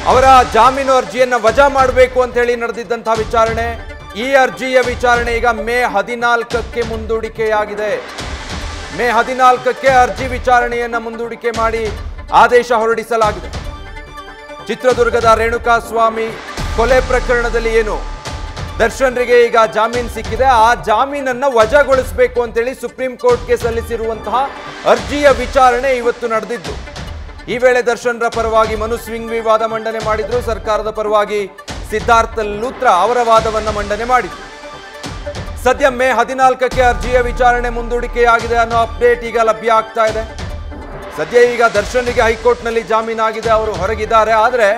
ಅವರ ಜಾಮೀನು ಅರ್ಜಿಯನ್ನು ವಜಾ ಮಾಡಬೇಕು ಅಂತ ಹೇಳಿ ನಡೆದಿದ್ದಂತಹ ವಿಚಾರಣೆ, ಈ ಅರ್ಜಿಯ ವಿಚಾರಣೆ ಈಗ ಮೇ 14ಕ್ಕೆ ಮುಂದೂಡಿಕೆಯಾಗಿದೆ. ಮೇ 14ಕ್ಕೆ ಅರ್ಜಿ ವಿಚಾರಣೆಯನ್ನ ಮುಂದೂಡಿಕೆ ಮಾಡಿ ಆದೇಶ ಹೊರಡಿಸಲಾಗಿದೆ. ಚಿತ್ರದುರ್ಗದ ರೇಣುಕಾಸ್ವಾಮಿ ಕೊಲೆ ಪ್ರಕರಣದಲ್ಲಿ ಏನು ದರ್ಶನ್ರಿಗೆ ಈಗ ಜಾಮೀನು ಸಿಕ್ಕಿದೆ, ಆ ಜಾಮೀನನ್ನ ವಜಾಗೊಳಿಸಬೇಕು ಅಂತೇಳಿ ಸುಪ್ರೀಂ ಕೋರ್ಟ್ಗೆ ಸಲ್ಲಿಸಿರುವಂತಹ ಅರ್ಜಿಯ ವಿಚಾರಣೆ ಇವತ್ತು ನಡೆದಿದ್ದು. ಈ ವೇಳೆ ದರ್ಶನ್ರ ಪರವಾಗಿ ಮನು ಸಿಂಘ್ವಿ ವಾದ ಮಂಡನೆ ಮಾಡಿದ್ರು, ಸರ್ಕಾರದ ಪರವಾಗಿ ಸಿದ್ಧಾರ್ಥ ಲೂತ್ರಾ ಅವರ ವಾದವನ್ನ ಮಂಡನೆ ಮಾಡಿದ್ರು. ಸದ್ಯ ಮೇ 14ಕ್ಕೆ ಅರ್ಜಿಯ ವಿಚಾರಣೆ ಮುಂದೂಡಿಕೆಯಾಗಿದೆ ಅನ್ನೋ ಅಪ್ಡೇಟ್ ಈಗ ಲಭ್ಯ ಆಗ್ತಾ ಇದೆ. ಸದ್ಯ ಈಗ ದರ್ಶನ್ರಿಗೆ ಹೈಕೋರ್ಟ್ನಲ್ಲಿ ಜಾಮೀನಾಗಿದೆ, ಅವರು ಹೊರಗಿದ್ದಾರೆ. ಆದರೆ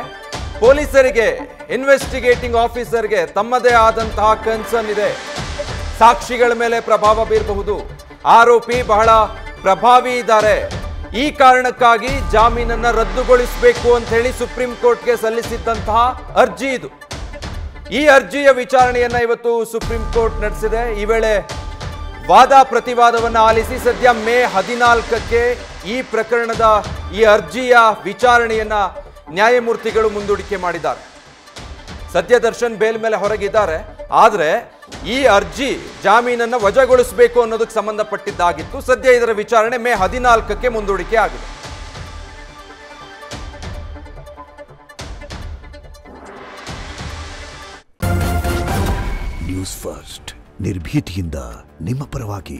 ಪೊಲೀಸರಿಗೆ, ಇನ್ವೆಸ್ಟಿಗೇಟಿಂಗ್ ಆಫೀಸರ್ಗೆ ತಮ್ಮದೇ ಆದಂತಹ ಕನ್ಸರ್ನ್ ಇದೆ. ಸಾಕ್ಷಿಗಳ ಮೇಲೆ ಪ್ರಭಾವ ಬೀರಬಹುದು, ಆರೋಪಿ ಬಹಳ ಪ್ರಭಾವಿ ಇದ್ದಾರೆ, ಈ ಕಾರಣಕ್ಕಾಗಿ ಜಾಮೀನನ್ನ ರದ್ದುಗೊಳಿಸಬೇಕು ಅಂತ ಹೇಳಿ ಸುಪ್ರೀಂ ಕೋರ್ಟ್ಗೆ ಸಲ್ಲಿಸಿದ್ದಂತಹ ಅರ್ಜಿ ಇದು. ಈ ಅರ್ಜಿಯ ವಿಚಾರಣೆಯನ್ನ ಇವತ್ತು ಸುಪ್ರೀಂ ಕೋರ್ಟ್ ನಡೆಸಿದೆ. ಈ ವೇಳೆ ವಾದ ಪ್ರತಿವಾದವನ್ನು ಆಲಿಸಿ ಸದ್ಯ ಮೇ 14ಕ್ಕೆ ಈ ಪ್ರಕರಣದ ಈ ಅರ್ಜಿಯ ವಿಚಾರಣೆಯನ್ನ ನ್ಯಾಯಮೂರ್ತಿಗಳು ಮುಂದೂಡಿಕೆ ಮಾಡಿದ್ದಾರೆ. ಸದ್ಯ ದರ್ಶನ್ ಬೇಲ್ ಮೇಲೆ ಹೊರಗಿದ್ದಾರೆ. ಆದರೆ ಈ ಅರ್ಜಿ ಜಾಮೀನನ್ನು ವಜಾಗೊಳಿಸಬೇಕು ಅನ್ನೋದಕ್ಕೆ ಸಂಬಂಧಪಟ್ಟಿದ್ದಾಗಿತ್ತು. ಸದ್ಯ ಇದರ ವಿಚಾರಣೆ ಮೇ 14ಕ್ಕೆ ಮುಂದೂಡಿಕೆ ಆಗಿದೆ. ನ್ಯೂಸ್ ಫಸ್ಟ್ ನಿರ್ಭೀತಿಯಿಂದ ನಿಮ್ಮ ಪರವಾಗಿ.